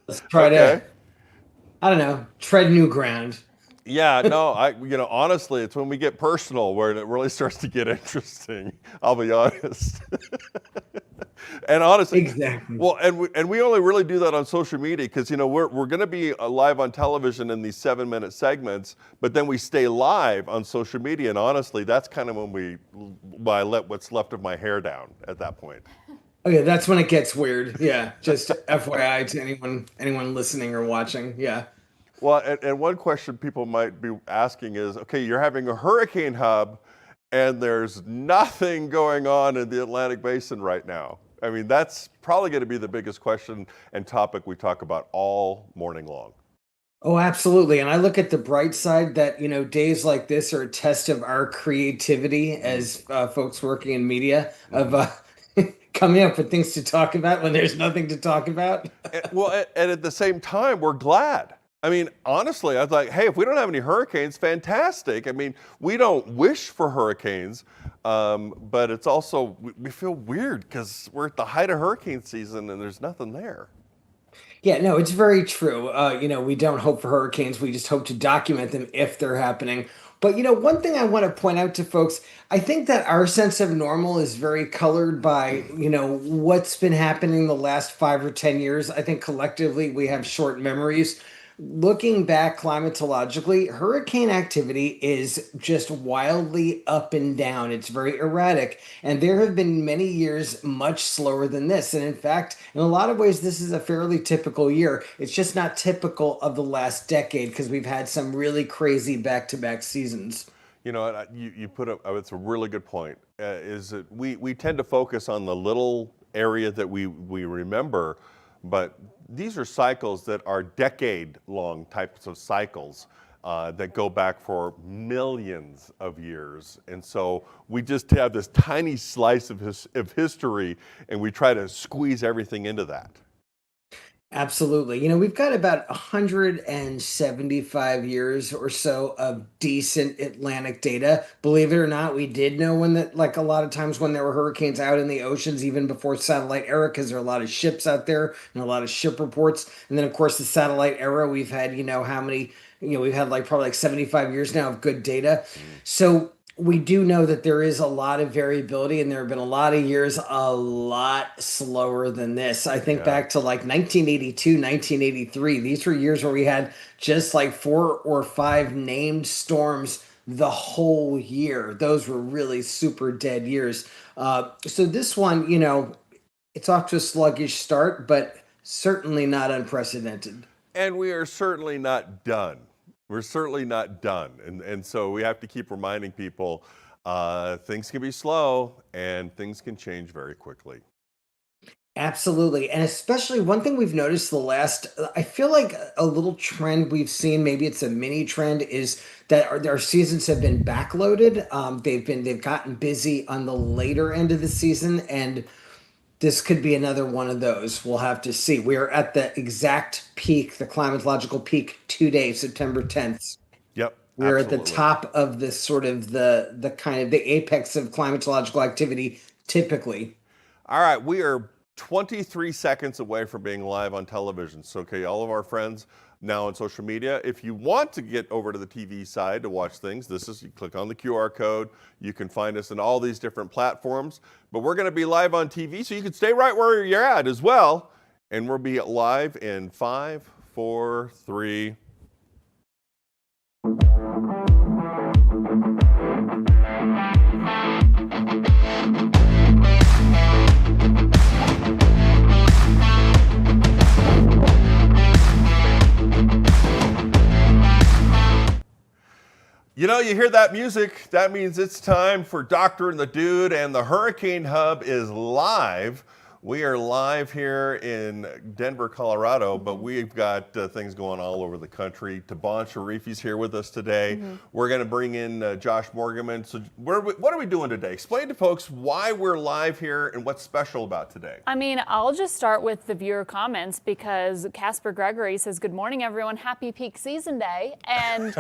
Let's try Okay. to, I don't know, tread new ground. Yeah, no, honestly, it's when we get personal where it really starts to get interesting. I'll be honest. And honestly, Exactly. well, and we only really do that on social media because we're going to be live on television in these 7-minute segments, but then we stay live on social media, and honestly, that's kind of when I let what's left of my hair down at that point. Okay, that's when it gets weird. Yeah, just FYI to anyone listening or watching. Yeah. Well, and one question people might be asking is, okay, you're having a hurricane hub, and there's nothing going on in the Atlantic Basin right now. I mean, that's probably going to be the biggest question and topic we talk about all morning long. Oh, absolutely. And I look at the bright side that, days like this are a test of our creativity Mm-hmm. as folks working in media of Mm-hmm. coming up with things to talk about when there's nothing to talk about. Well, and at the same time, we're glad. I mean, honestly, I was like, hey, if we don't have any hurricanes, fantastic. I mean, we don't wish for hurricanes, but it's also, we feel weird because we're at the height of hurricane season and there's nothing there. Yeah, no, it's very true. We don't hope for hurricanes. We just hope to document them if they're happening. But, one thing I want to point out to folks, I think that our sense of normal is very colored by, what's been happening the last 5 or 10 years. I think collectively we have short memories. Looking back climatologically, hurricane activity is just wildly up and down. It's very erratic. And there have been many years much slower than this. And in fact, in a lot of ways, this is a fairly typical year. It's just not typical of the last decade because we've had some really crazy back to back seasons. You put up, it's a really good point, is that we tend to focus on the little area that we remember, but these are cycles that are decade-long types of cycles that go back for millions of years. And so we just have this tiny slice of history, and we try to squeeze everything into that. Absolutely. We've got about 175 years or so of decent Atlantic data. Believe it or not, we did know when that, like a lot of times when there were hurricanes out in the oceans, even before satellite era, because there are a lot of ships out there and a lot of ship reports. And then, of course, the satellite era, we've had, how many, we've had like probably like 75 years now of good data. Mm. So we do know that there is a lot of variability, and there have been a lot of years a lot slower than this. I think Yeah. back to like 1982, 1983. These were years where we had just like 4 or 5 named storms the whole year. Those were really super dead years. So this one, it's off to a sluggish start, but certainly not unprecedented. And we are certainly not done. We're certainly not done. And so we have to keep reminding people things can be slow and things can change very quickly. Absolutely. And especially one thing we've noticed I feel like a little trend we've seen, maybe it's a mini trend, is that our seasons have been backloaded. They've gotten busy on the later end of the season, and this could be another one of those. We'll have to see. We are at the exact peak, the climatological peak today, September 10th. Yep, We're at the absolutely. top of this sort of the kind of the apex of climatological activity typically. All right, we are 23 seconds away from being live on television. So, okay, all of our friends now on social media, if you want to get over to the TV side to watch things, you click on the QR code. You can find us in all these different platforms. But we're going to be live on TV, so you can stay right where you're at as well. And we'll be live in 5, 4, 3. You hear that music, that means it's time for Doctor and the Dude, and the Hurricane Hub is live. We are live here in Denver, Colorado, but we've got things going all over the country. Taban Sharifi's here with us today. Mm-hmm. We're going to bring in Josh Morgerman. So what are we doing today? Explain to folks why we're live here and what's special about today. I mean, I'll just start with the viewer comments because Casper Gregory says, "Good morning, everyone. Happy peak season day." And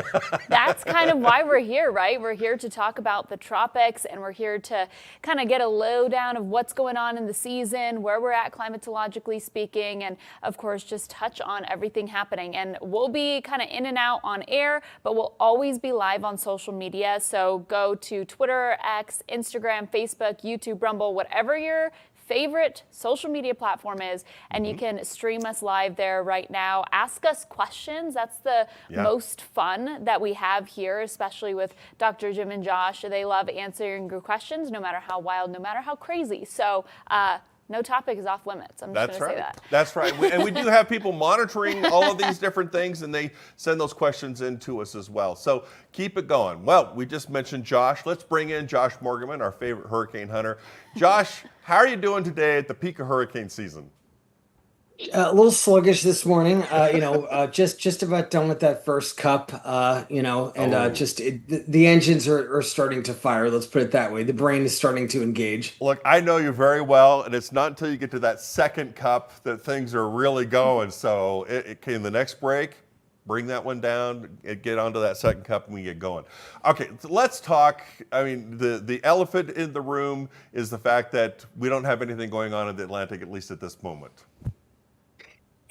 that's kind of why we're here, right? We're here to talk about the tropics, and we're here to kind of get a lowdown of what's going on in the season season, where we're at climatologically speaking, and of course, just touch on everything happening. And we'll be kind of in and out on air, but we'll always be live on social media. So go to Twitter, X, Instagram, Facebook, YouTube, Rumble, whatever your favorite social media platform is, and you can stream us live there right now. Ask us questions. That's the most fun that we have here, especially with Dr. Jim and Josh. They love answering your questions, no matter how wild, no matter how crazy. So no topic is off limits. I'm just going to say that. That's right. And we do have people monitoring all of these different things, and they send those questions in to us as well. So keep it going. Well, we just mentioned Josh. Let's bring in Josh Morgerman, our favorite hurricane hunter. Josh, how are you doing today at the peak of hurricane season? A little sluggish this morning, just about done with that first cup, the engines are starting to fire. Let's put it that way. The brain is starting to engage. Look, I know you very well, and it's not until you get to that second cup that things are really going. So it came the next break, bring that one down, get onto that second cup, and we get going. Okay, so let's talk. I mean, the elephant in the room is the fact that we don't have anything going on in the Atlantic, at least at this moment.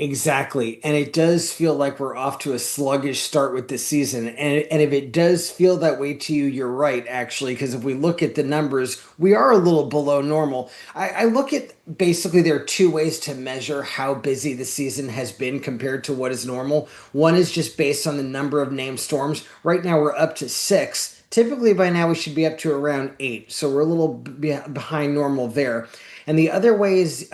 Exactly. And it does feel like we're off to a sluggish start with the season. And if it does feel that way to you, you're right, actually, because if we look at the numbers, we are a little below normal. I look at basically there are two ways to measure how busy the season has been compared to what is normal. One is just based on the number of named storms. Right now, we're up to 6. Typically, by now, we should be up to around 8. So we're a little behind normal there. And the other way is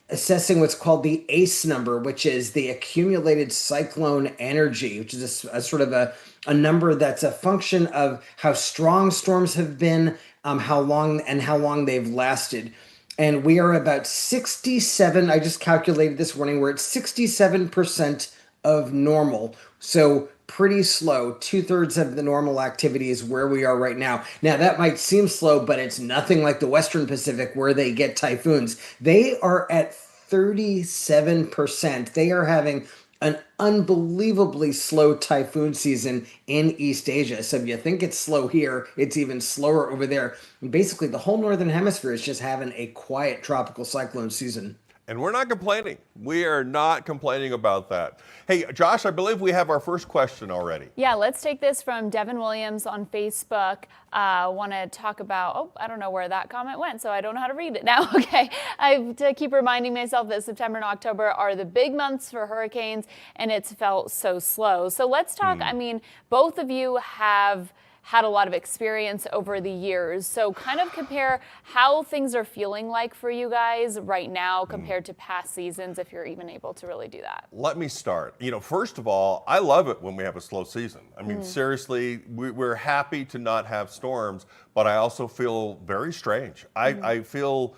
assessing what's called the ACE number, which is the accumulated cyclone energy, which is a sort of a number that's a function of how strong storms have been, how long they've lasted. And we are about 67. I just calculated this morning. We're at 67% of normal. So pretty slow. 2/3 of the normal activity is where we are right now. Now, that might seem slow, but it's nothing like the Western Pacific where they get typhoons. They are at 37%. They are having an unbelievably slow typhoon season in East Asia. So if you think it's slow here, it's even slower over there. And basically, the whole Northern Hemisphere is just having a quiet tropical cyclone season. And we're not complaining. We are not complaining about that. Hey, Josh, I believe we have our first question already. Yeah, let's take this from Devin Williams on Facebook. Want to talk about, I don't know where that comment went, so I don't know how to read it now. Okay, I have to keep reminding myself that September and October are the big months for hurricanes, and it's felt so slow. So let's talk, I mean, both of you have had a lot of experience over the years. So kind of compare how things are feeling like for you guys right now compared to past seasons, if you're even able to really do that. Let me start. First of all, I love it when we have a slow season. I mean, seriously, we're happy to not have storms, but I also feel very strange. I feel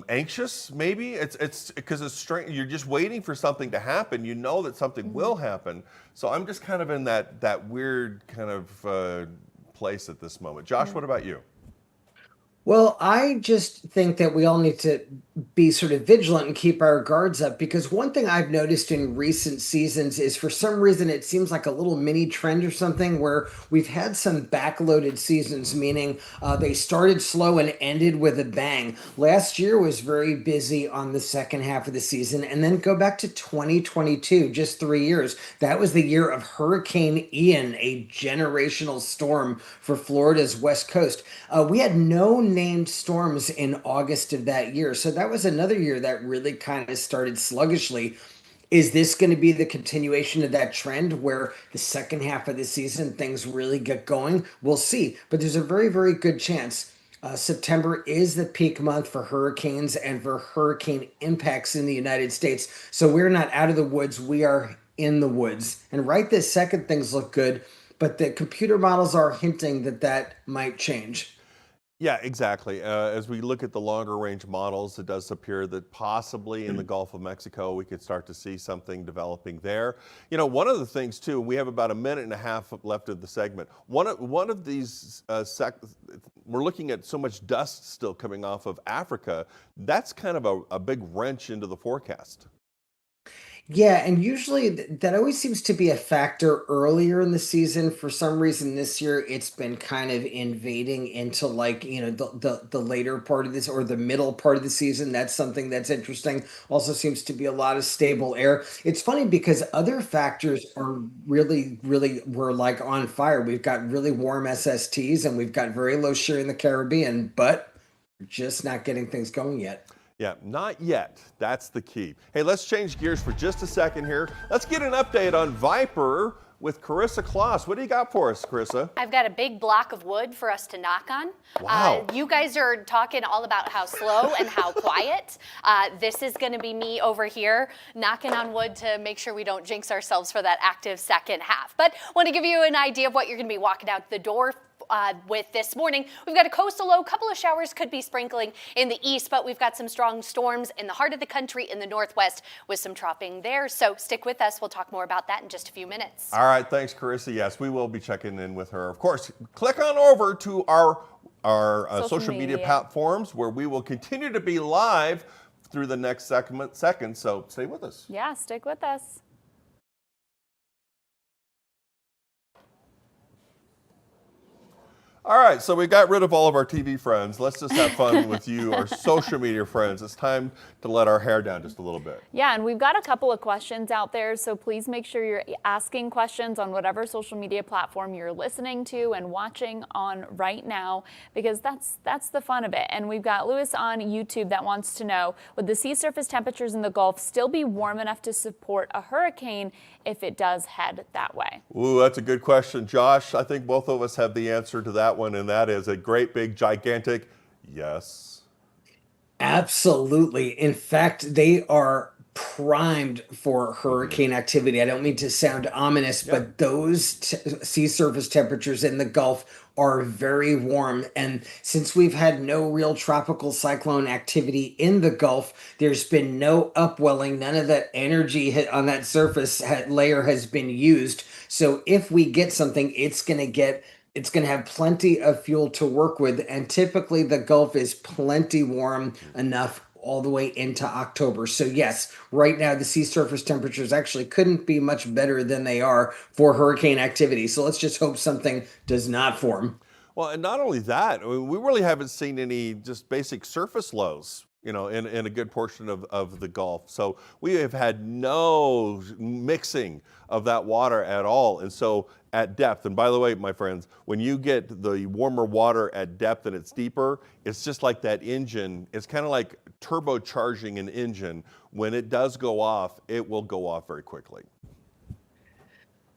anxious, maybe. It's because it's strange. You're just waiting for something to happen. You know that something will happen. So I'm just kind of in that weird kind of place at this moment. Josh, what about you? Well, I just think that we all need to be sort of vigilant and keep our guards up, because one thing I've noticed in recent seasons is for some reason it seems like a little mini trend or something where we've had some backloaded seasons, meaning they started slow and ended with a bang. Last year was very busy on the second half of the season, and then go back to 2022, just 3 years. That was the year of Hurricane Ian, a generational storm for Florida's West Coast. We had no named storms in August of that year. So that was another year that really kind of started sluggishly. Is this going to be the continuation of that trend where the second half of the season things really get going? We'll see. But there's a very, very good chance. September is the peak month for hurricanes and for hurricane impacts in the United States. So we're not out of the woods. We are in the woods. And right this second, things look good. But the computer models are hinting that that might change. Yeah, exactly. As we look at the longer range models, it does appear that possibly in the Gulf of Mexico, we could start to see something developing there. One of the things too, we have about a minute and a half left of the segment. One of these, we're looking at so much dust still coming off of Africa. That's kind of a big wrench into the forecast. Yeah, and usually that always seems to be a factor earlier in the season. For some reason this year it's been kind of invading into like, the later part of this or the middle part of the season. That's something that's interesting. Also seems to be a lot of stable air. It's funny because other factors are really were like on fire. We've got really warm SSTs and we've got very low shear in the Caribbean, but we're just not getting things going yet. Yeah, not yet. That's the key. Hey, let's change gears for just a second here. Let's get an update on Viper with Carissa Kloss. What do you got for us, Carissa? I've got a big block of wood for us to knock on. Wow. You guys are talking all about how slow and how quiet. This is going to be me over here knocking on wood to make sure we don't jinx ourselves for that active second half. But want to give you an idea of what you're going to be walking out the door with this morning. We've got a coastal low, couple of showers could be sprinkling in the east, but we've got some strong storms in the heart of the country in the northwest with some tropping there. So stick with us. We'll talk more about that in just a few minutes. All right, thanks, Carissa. Yes, we will be checking in with her. Of course, click on over to our social media platforms where we will continue to be live through the next second. So stay with us. Yeah, stick with us. All right, so we got rid of all of our TV friends. Let's just have fun with you, our social media friends. It's time to let our hair down just a little bit. Yeah, and we've got a couple of questions out there, so please make sure you're asking questions on whatever social media platform you're listening to and watching on right now, because that's the fun of it. And we've got Lewis on YouTube that wants to know, would the sea surface temperatures in the Gulf still be warm enough to support a hurricane if it does head that way? Ooh, that's a good question, Josh. I think both of us have the answer to that one, and that is a great big gigantic yes. Absolutely. In fact, they are primed for hurricane activity. I don't mean to sound ominous, but those sea surface temperatures in the Gulf are very warm. And since we've had no real tropical cyclone activity in the Gulf, there's been no upwelling. None of that energy on that surface layer has been used. So if we get something, it's going to have plenty of fuel to work with. And typically the Gulf is plenty warm enough all the way into October. So yes, right now the sea surface temperatures actually couldn't be much better than they are for hurricane activity. So let's just hope something does not form. Well, and not only that, I mean, we really haven't seen any just basic surface lows, in a good portion of the Gulf. So we have had no mixing of that water at all. And so at depth, and by the way, my friends, when you get the warmer water at depth and it's deeper, it's just like that engine. It's kind of like turbocharging an engine. When it does go off, it will go off very quickly.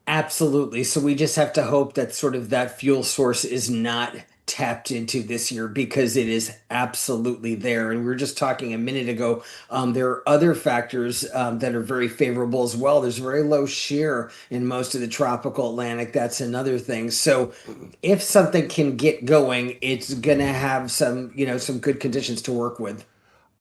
Absolutely. So we just have to hope that sort of that fuel source is not tapped into this year because it is absolutely there. And we were just talking a minute ago. There are other factors that are very favorable as well. There's very low shear in most of the tropical Atlantic. That's another thing. So if something can get going, it's going to have some good conditions to work with.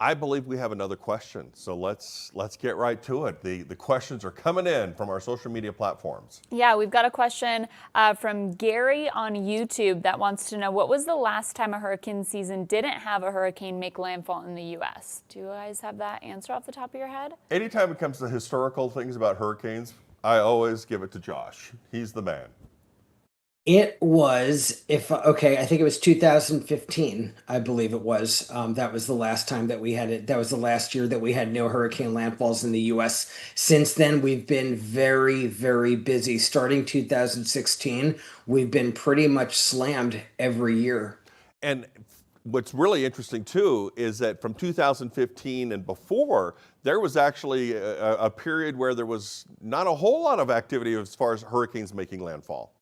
I believe we have another question, so let's get right to it. The questions are coming in from our social media platforms. Yeah, we've got a question from Gary on YouTube that wants to know, what was the last time a hurricane season didn't have a hurricane make landfall in the U.S.? Do you guys have that answer off the top of your head? Anytime it comes to historical things about hurricanes, I always give it to Josh. He's the man. It was, I think it was 2015, I believe it was. That was the last time that we had it. That was the last year that we had no hurricane landfalls in the US. Since then, we've been very, very busy. Starting 2016, we've been pretty much slammed every year. And what's really interesting too is that from 2015 and before, there was actually a period where there was not a whole lot of activity as far as hurricanes making landfall.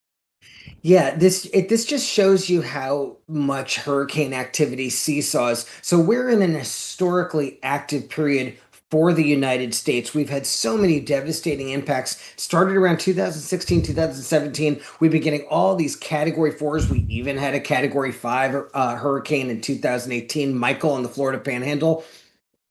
Yeah, this just shows you how much hurricane activity seesaws. So we're in an historically active period for the United States. We've had so many devastating impacts. Started around 2016, 2017. We've been getting all these Category 4s. We even had a Category 5 hurricane in 2018, Michael in the Florida Panhandle.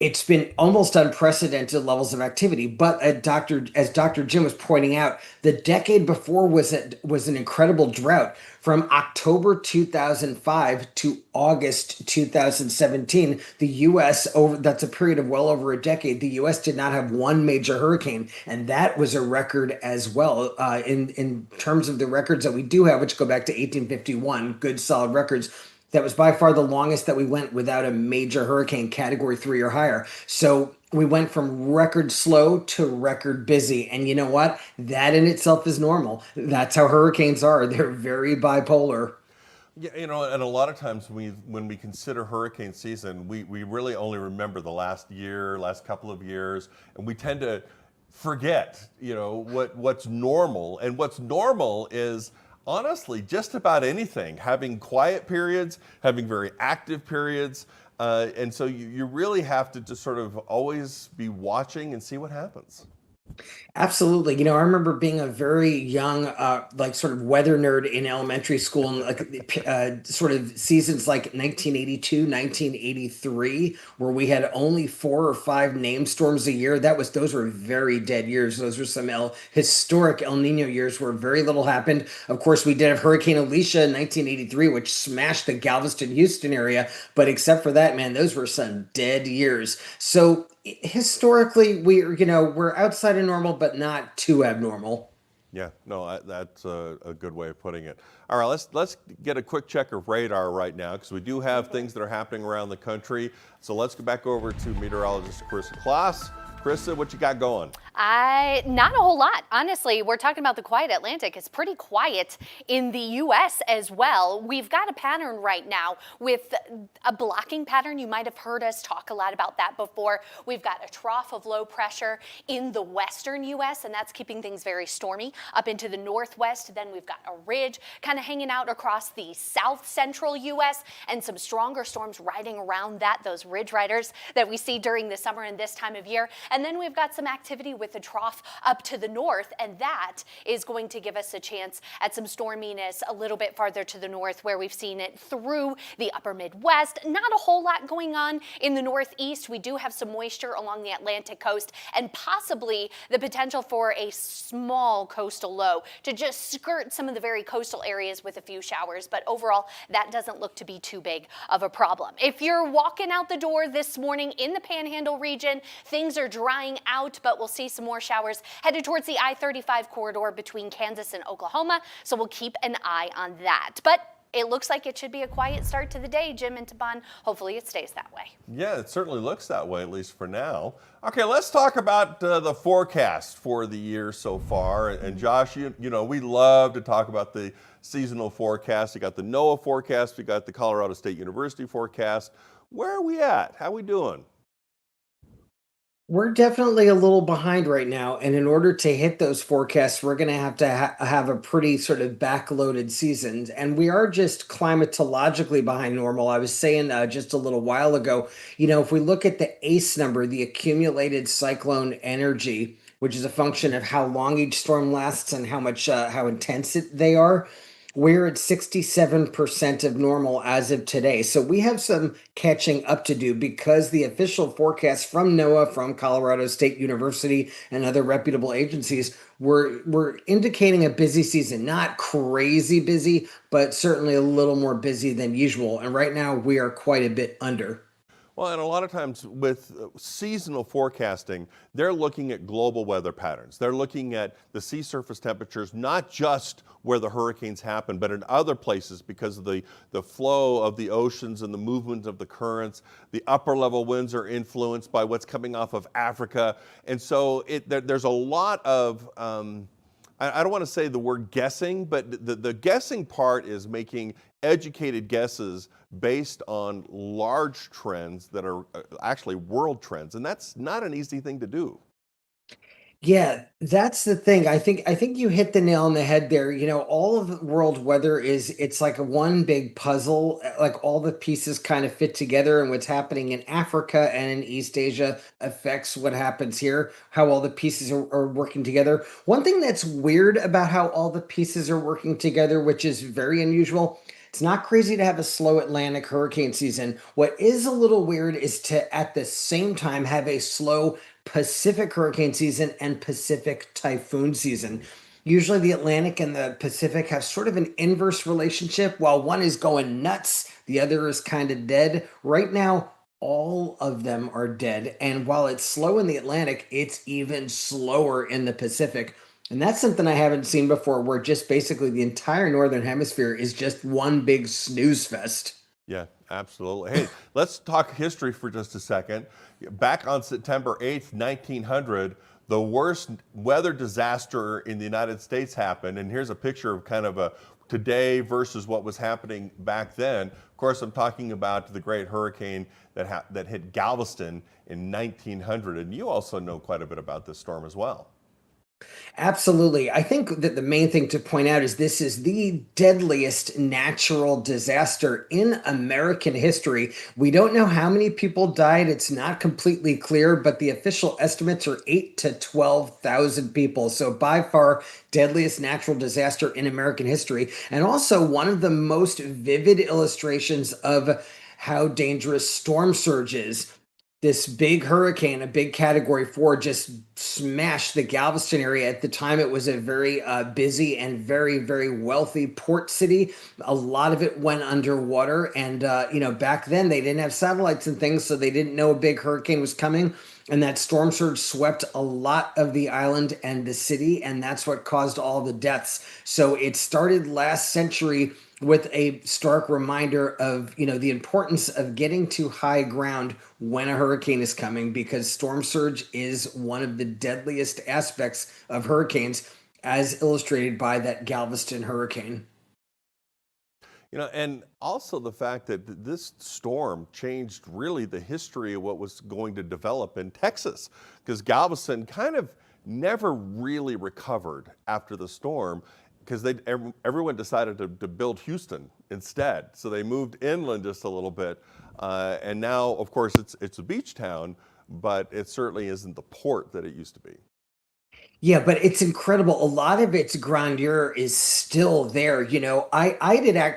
It's been almost unprecedented levels of activity. But as Dr. Jim was pointing out, the decade before was an incredible drought. From October 2005 to August 2017, the U.S. over that's a period of well over a decade. The U.S. did not have one major hurricane, and that was a record as well. In terms of the records that we do have, which go back to 1851, good solid records. That was by far the longest that we went without a major hurricane category 3 or higher. So we went from record slow to record busy. And you know what? That in itself is normal. That's how hurricanes are. They're very bipolar. Yeah, and a lot of times when we consider hurricane season, we really only remember the last year, last couple of years, and we tend to forget, what's normal. And what's normal is honestly just about anything, having quiet periods, having very active periods. And so you really have to just sort of always be watching and see what happens. Absolutely. I remember being a very young, like sort of weather nerd in elementary school, and like sort of seasons like 1982, 1983, where we had only 4 or 5 named storms a year. Those were very dead years. Those were some historic El Nino years where very little happened. Of course, we did have Hurricane Alicia in 1983, which smashed the Galveston, Houston area. But except for that, man, those were some dead years. So historically, we're outside of normal, but not too abnormal. Yeah, no, that's a good way of putting it. All right, let's get a quick check of radar right now because we do have things that are happening around the country. So let's go back over to meteorologist Carissa Kloss. Carissa, what you got going? Not a whole lot. Honestly, we're talking about the quiet Atlantic. It's pretty quiet in the U.S. as well. We've got a pattern right now with a blocking pattern. You might have heard us talk a lot about that before. We've got a trough of low pressure in the western U.S., and that's keeping things very stormy up into the northwest. Then we've got a ridge kind of hanging out across the south central U.S. and some stronger storms riding around those ridge riders that we see during the summer and this time of year. And then we've got some activity with the trough up to the north, and that is going to give us a chance at some storminess a little bit farther to the north where we've seen it through the upper Midwest. Not a whole lot going on in the northeast. We do have some moisture along the Atlantic coast and possibly the potential for a small coastal low to just skirt some of the very coastal areas with a few showers, but overall that doesn't look to be too big of a problem. If you're walking out the door this morning in the Panhandle region, things are drying out, but we'll see some more showers headed towards the I-35 corridor between Kansas and Oklahoma, so we'll keep an eye on that. But it looks like it should be a quiet start to the day, Jim and Taban. Hopefully it stays that way. Yeah, it certainly looks that way, at least for now. Okay, let's talk about the forecast for the year so far. And Josh, we love to talk about the seasonal forecast. You got the NOAA forecast, we got the Colorado State University forecast. Where are we at? How are we doing? We're definitely a little behind right now, and in order to hit those forecasts, we're going to have to have a pretty sort of backloaded season, and we are just climatologically behind normal. I was saying just a little while ago, if we look at the ACE number, the accumulated cyclone energy, which is a function of how long each storm lasts and how intense they are. We're at 67% of normal as of today. So we have some catching up to do because the official forecast from NOAA, from Colorado State University, and other reputable agencies were indicating a busy season. Not crazy busy, but certainly a little more busy than usual. And right now we are quite a bit under. Well, and a lot of times with seasonal forecasting, they're looking at global weather patterns. They're looking at the sea surface temperatures, not just where the hurricanes happen, but in other places because of the flow of the oceans and the movement of the currents. The upper level winds are influenced by what's coming off of Africa. And so there's a lot of, I don't want to say the word guessing, but the guessing part is making educated guesses based on large trends that are actually world trends, and that's not an easy thing to do. Yeah, that's the thing. I think you hit the nail on the head there. All of the world weather it's like a one big puzzle. Like all the pieces kind of fit together, and what's happening in Africa and in East Asia affects what happens here, how all the pieces are working together. One thing that's weird about how all the pieces are working together, which is very unusual, It's not crazy to have a slow Atlantic hurricane season. What is a little weird is to, at the same time, have a slow Pacific hurricane season and Pacific typhoon season. Usually the Atlantic and the Pacific have sort of an inverse relationship. While one is going nuts, the other is kind of dead. Right now, all of them are dead. And while it's slow in the Atlantic, it's even slower in the Pacific. And that's something I haven't seen before, where just basically the entire Northern Hemisphere is just one big snooze fest. Yeah, absolutely. Hey, let's talk history for just a second. Back on September 8th, 1900, the worst weather disaster in the United States happened. And here's a picture of kind of a today versus what was happening back then. Of course, I'm talking about the great hurricane that hit Galveston in 1900. And you also know quite a bit about this storm as well. Absolutely. I think that the main thing to point out is this is the deadliest natural disaster in American history. We don't know how many people died. It's not completely clear, but the official estimates are 8 to 12,000 people. So by far deadliest natural disaster in American history, and also one of the most vivid illustrations of how dangerous storm surge is. This big hurricane, a big category 4, just smashed the Galveston area. At the time, it was a very busy and very, very wealthy port city. A lot of it went underwater. And, back then they didn't have satellites and things, so they didn't know a big hurricane was coming. And that storm surge swept a lot of the island and the city, and that's what caused all the deaths. So it started last century with a stark reminder of, the importance of getting to high ground when a hurricane is coming, because storm surge is one of the deadliest aspects of hurricanes, as illustrated by that Galveston hurricane. And also the fact that this storm changed really the history of what was going to develop in Texas, because Galveston kind of never really recovered after the storm, because everyone decided to build Houston instead. So they moved inland just a little bit. And now, of course, it's a beach town, but it certainly isn't the port that it used to be. Yeah, but it's incredible. A lot of its grandeur is still there. I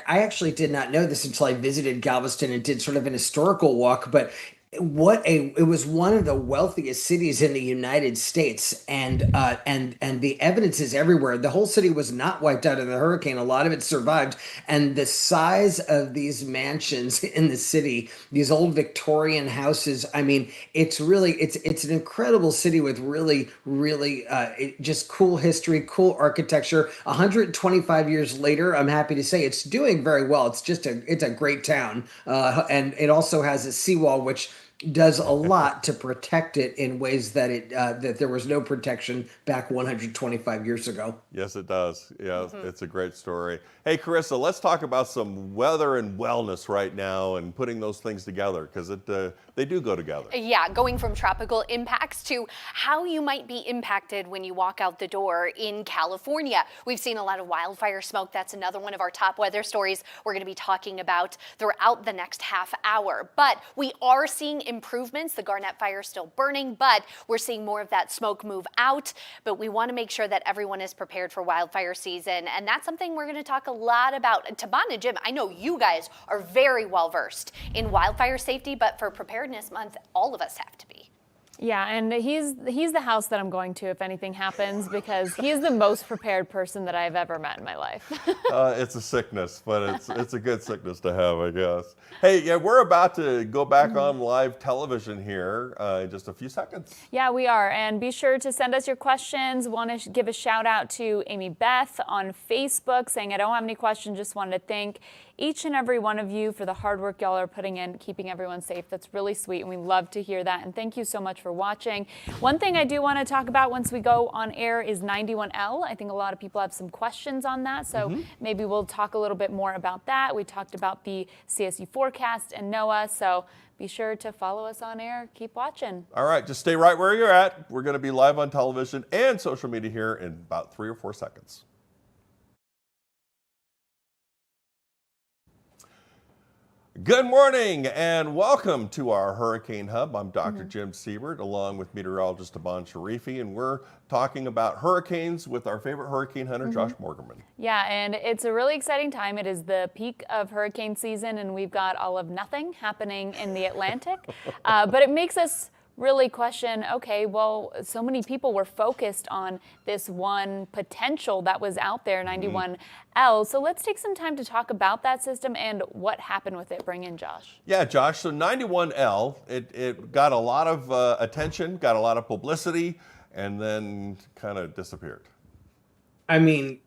actually did not know this until I visited Galveston and did sort of an historical walk, but it was one of the wealthiest cities in the United States, and the evidence is everywhere. The whole city was not wiped out in the hurricane. A lot of it survived, and the size of these mansions in the city, these old Victorian houses. I mean, it's an incredible city with really, really just cool history, cool architecture. 125 years later, I'm happy to say it's doing very well. It's a great town, and it also has a seawall which does a lot to protect it in ways that there was no protection back 125 years ago. Yes, it does. Yeah, It's a great story. Hey, Carissa, let's talk about some weather and wellness right now and putting those things together, because they do go together. Yeah, going from tropical impacts to how you might be impacted when you walk out the door in California. We've seen a lot of wildfire smoke. That's another one of our top weather stories we're going to be talking about throughout the next half hour. But we are seeing improvements. The Garnet fire is still burning, but we're seeing more of that smoke move out. But we want to make sure that everyone is prepared for wildfire season. And that's something we're going to talk a lot about. Taban and Jim, I know you guys are very well versed in wildfire safety, but for Preparedness Month, all of us have to be. Yeah, and he's the house that I'm going to if anything happens, because he's the most prepared person that I've ever met in my life. It's a sickness, but it's a good sickness to have, I guess. Hey, yeah, we're about to go back on live television here in just a few seconds. Yeah, we are, and be sure to send us your questions. Want to give a shout out to Amy Beth on Facebook saying, I don't have any questions, just wanted to thank each and every one of you for the hard work y'all are putting in, keeping everyone safe. That's really sweet, and we love to hear that. And thank you so much for watching. One thing I do want to talk about once we go on air is 91L. I think a lot of people have some questions on that, so maybe we'll talk a little bit more about that. We talked about the CSU forecast and NOAA, so be sure to follow us on air. Keep watching. All right, just stay right where you're at. We're going to be live on television and social media here in about 3 or 4 seconds. Good morning and welcome to our Hurricane Hub. I'm Dr. Jim Siebert along with meteorologist Taban Sharifi, and we're talking about hurricanes with our favorite hurricane hunter, Josh Morgerman. Yeah, and it's a really exciting time. It is the peak of hurricane season, and we've got all of nothing happening in the Atlantic. But it makes us really question, okay, well, so many people were focused on this one potential that was out there, 91L. So let's take some time to talk about that system and what happened with it. Bring in Josh. Yeah, Josh, so 91L, it got a lot of attention, got a lot of publicity, and then kind of disappeared. I mean,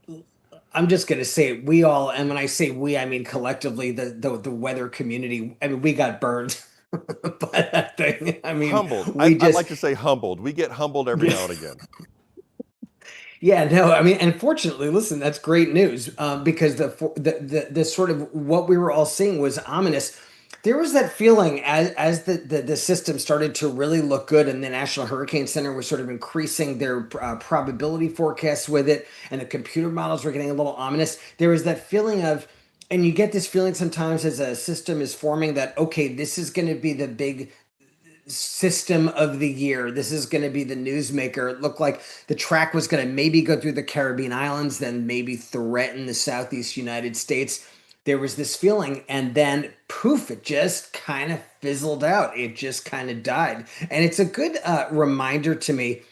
I'm just going to say we all, and when I say we, I mean collectively, the weather community. I mean, we got burned by that thing. I mean, Humbled. we I just, like to say humbled. We get humbled every now and again. yeah, no, I mean, and fortunately, listen, that's great news because the sort of what we were all seeing was ominous. There was that feeling as the system started to really look good, and the National Hurricane Center was sort of increasing their probability forecasts with it, and the computer models were getting a little ominous. There was that feeling of, and you get this feeling sometimes as a system is forming that, okay, this is going to be the big system of the year. This is going to be the newsmaker. It looked like the track was going to maybe go through the Caribbean islands, then maybe threaten the Southeast United States. There was this feeling, and then poof, it just kind of fizzled out. It just kind of died. And it's a good reminder to me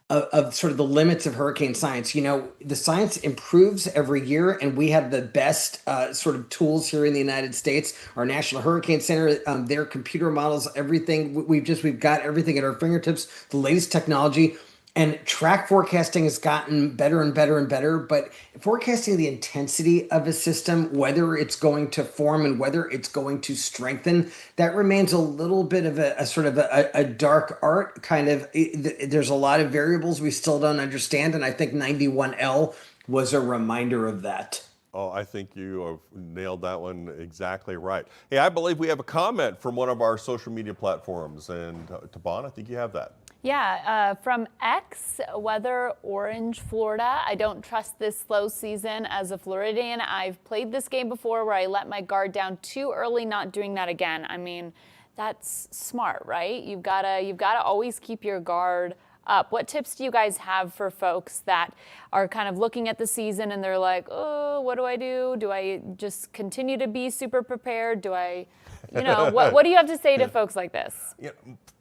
of sort of the limits of hurricane science. You know, the science improves every year, and we have the best sort of tools here in the United States. Our National Hurricane Center, their computer models, everything. We've got everything at our fingertips. The latest technology. And track forecasting has gotten better and better and better, but forecasting the intensity of a system, whether it's going to form and whether it's going to strengthen, that remains a little bit of a sort of a dark art kind of. There's a lot of variables we still don't understand, and I think 91L was a reminder of that. Oh, I think you have nailed that one exactly right. Hey, I believe we have a comment from one of our social media platforms, and Taban, I think you have that. Yeah, from X, Weather Orange, Florida. I don't trust this slow season as a Floridian. I've played this game before where I let my guard down too early, not doing that again. I mean, that's smart, right? You've gotta always keep your guard up. What tips do you guys have for folks that are kind of looking at the season and they're like, oh, what do I do? Do I just continue to be super prepared? Do I, what do you have to say to folks like this? Yeah,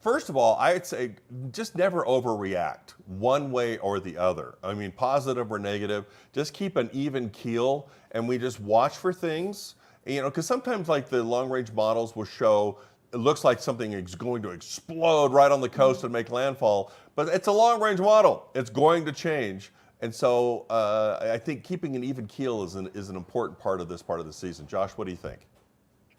first of all, I'd say just never overreact one way or the other. I mean, positive or negative, just keep an even keel, and we just watch for things, because sometimes like the long range models will show it looks like something is going to explode right on the coast and make landfall, but it's a long range model. It's going to change. And so I think keeping an even keel is an important part of this part of the season. Josh, what do you think?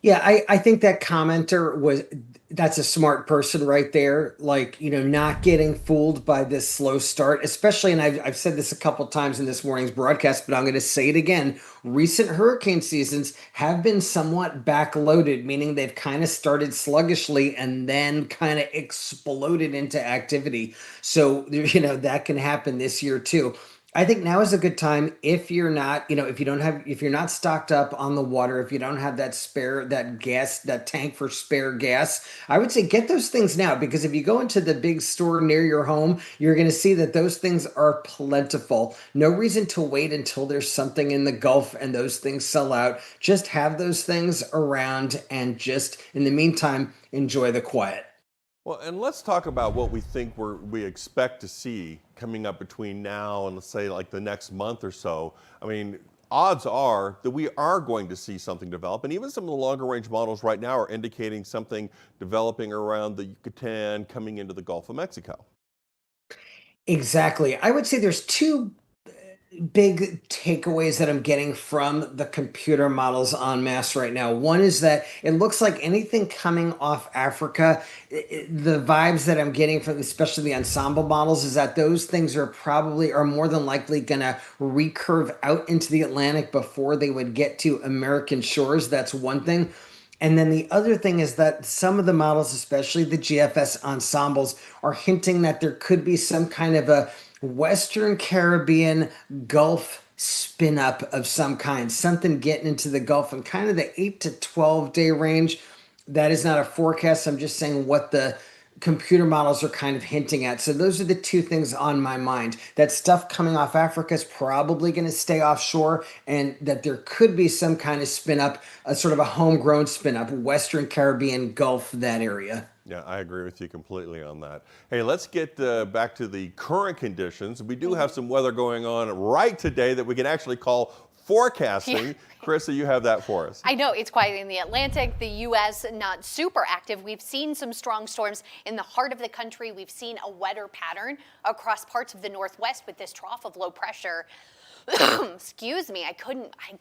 Yeah, I think that commenter that's a smart person right there. Like, not getting fooled by this slow start, especially, and I've said this a couple times in this morning's broadcast, but I'm going to say it again. Recent hurricane seasons have been somewhat backloaded, meaning they've kind of started sluggishly and then kind of exploded into activity. So, that can happen this year too. I think now is a good time if you're not, if you're not stocked up on the water, if you don't have that tank for spare gas, I would say get those things now, because if you go into the big store near your home, you're going to see that those things are plentiful. No reason to wait until there's something in the Gulf and those things sell out. Just have those things around and just, in the meantime, enjoy the quiet. Well, and let's talk about what we think we expect to see coming up between now and, let's say, like the next month or so. I mean, odds are that we are going to see something develop, and even some of the longer range models right now are indicating something developing around the Yucatan coming into the Gulf of Mexico. Exactly. I would say there's two big takeaways that I'm getting from the computer models en masse right now. One is that it looks like anything coming off Africa, the vibes that I'm getting from especially the ensemble models is that those things are more than likely going to recurve out into the Atlantic before they would get to American shores. That's one thing. And then the other thing is that some of the models, especially the GFS ensembles, are hinting that there could be some kind of a Western Caribbean Gulf spin up of some kind, something getting into the Gulf in kind of the 8 to 12 day range. That is not a forecast. I'm just saying what the computer models are kind of hinting at. So those are the two things on my mind. That stuff coming off Africa is probably going to stay offshore, and that there could be some kind of spin up, a sort of a homegrown spin up, Western Caribbean Gulf, that area. Yeah, I agree with you completely on that. Hey, let's get back to the current conditions. We do have some weather going on right today that we can actually call forecasting. Yeah. Carissa, you have that for us. I know it's quiet in the Atlantic, the U.S. not super active. We've seen some strong storms in the heart of the country. We've seen a wetter pattern across parts of the Northwest with this trough of low pressure. Excuse me, I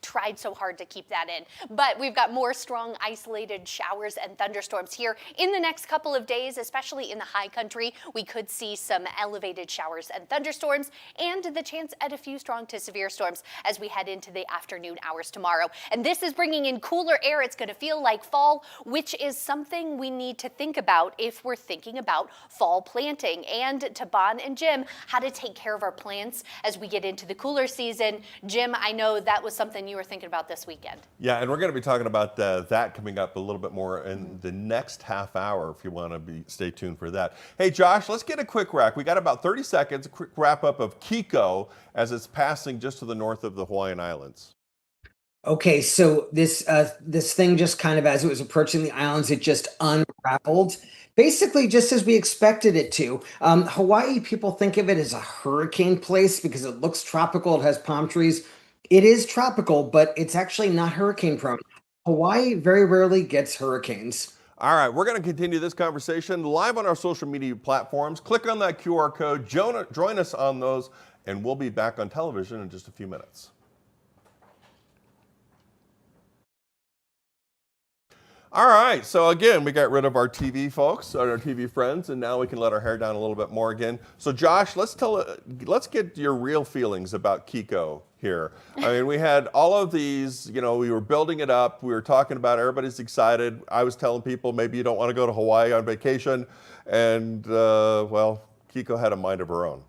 tried so hard to keep that in. But we've got more strong isolated showers and thunderstorms here in the next couple of days, especially in the high country. We could see some elevated showers and thunderstorms and the chance at a few strong to severe storms as we head into the afternoon hours tomorrow. And this is bringing in cooler air. It's going to feel like fall, which is something we need to think about if we're thinking about fall planting. And to Bon and Jim, how to take care of our plants as we get into the cooler season. Jim, I know that was something you were thinking about this weekend. Yeah, and we're going to be talking about that coming up a little bit more in the next half hour if you want to stay tuned for that. Hey, Josh, let's get a quick wrap. We got about 30 seconds, a quick wrap up of Kiko as it's passing just to the north of the Hawaiian Islands. Okay, so this thing just kind of, as it was approaching the islands, it just unraveled, basically just as we expected it to. Hawaii, people think of it as a hurricane place because it looks tropical. It has palm trees. It is tropical, but it's actually not hurricane prone. Hawaii very rarely gets hurricanes. All right, we're going to continue this conversation live on our social media platforms. Click on that QR code, join us on those, and we'll be back on television in just a few minutes. All right, so again, we got rid of our TV folks, our TV friends, and now we can let our hair down a little bit more again. So Josh, let's get your real feelings about Kiko here. I mean, we had all of these, we were building it up, we were talking about it, everybody's excited. I was telling people maybe you don't want to go to Hawaii on vacation, and well, Kiko had a mind of her own.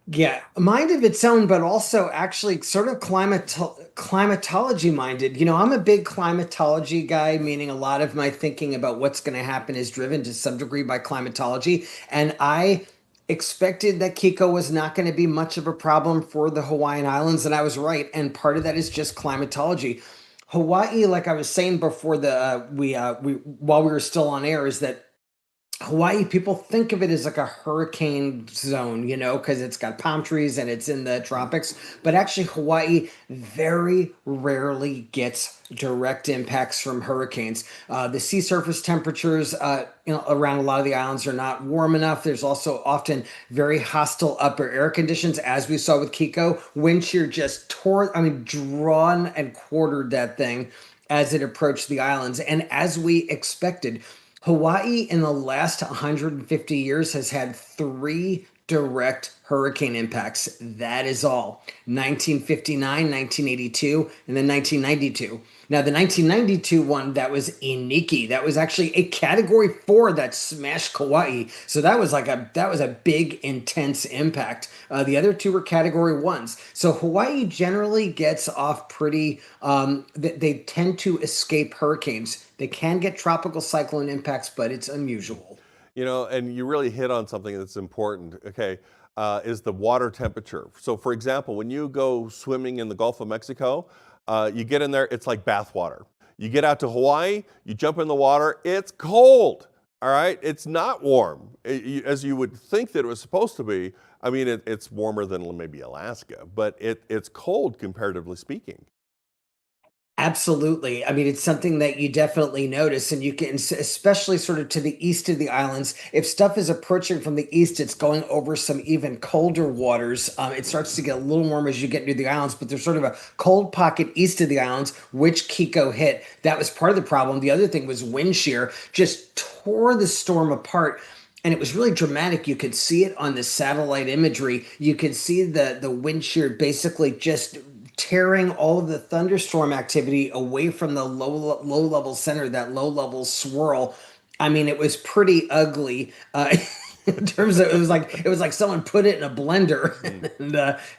Yeah, a mind of its own, but also actually sort of climatology minded. I'm a big climatology guy, meaning a lot of my thinking about what's going to happen is driven to some degree by climatology. And I expected that Kiko was not going to be much of a problem for the Hawaiian Islands, and I was right. And part of that is just climatology. Hawaii, like I was saying before while we were still on air, is that Hawaii, people think of it as like a hurricane zone, because it's got palm trees and it's in the tropics. But actually, Hawaii very rarely gets direct impacts from hurricanes. The sea surface temperatures around a lot of the islands are not warm enough. There's also often very hostile upper air conditions, as we saw with Kiko. Wind shear just drawn and quartered that thing as it approached the islands. And as we expected, Hawaii in the last 150 years has had 3 direct hurricane impacts. That is all. 1959, 1982, and then 1992. Now, the 1992 one, that was Iniki. That was actually a Category 4 that smashed Kauai. So that was a big, intense impact. The other 2 were Category 1s. So Hawaii generally gets off pretty. They tend to escape hurricanes. They can get tropical cyclone impacts, but it's unusual. And you really hit on something that's important, okay, is the water temperature. So for example, when you go swimming in the Gulf of Mexico, you get in there, it's like bath water. You get out to Hawaii, you jump in the water, it's cold, all right? It's not warm, as you would think that it was supposed to be. I mean, it's warmer than maybe Alaska, but it's cold comparatively speaking. Absolutely. I mean, it's something that you definitely notice, and you can, especially sort of to the east of the islands, if stuff is approaching from the east, it's going over some even colder waters. It starts to get a little warm as you get near the islands, but there's sort of a cold pocket east of the islands, which Kiko hit. That was part of the problem. The other thing was wind shear, just tore the storm apart. And it was really dramatic. You could see it on the satellite imagery. You could see the wind shear basically just tearing all of the thunderstorm activity away from the low level center, that low level swirl. I mean, it was pretty ugly. in terms of it was like someone put it in a blender,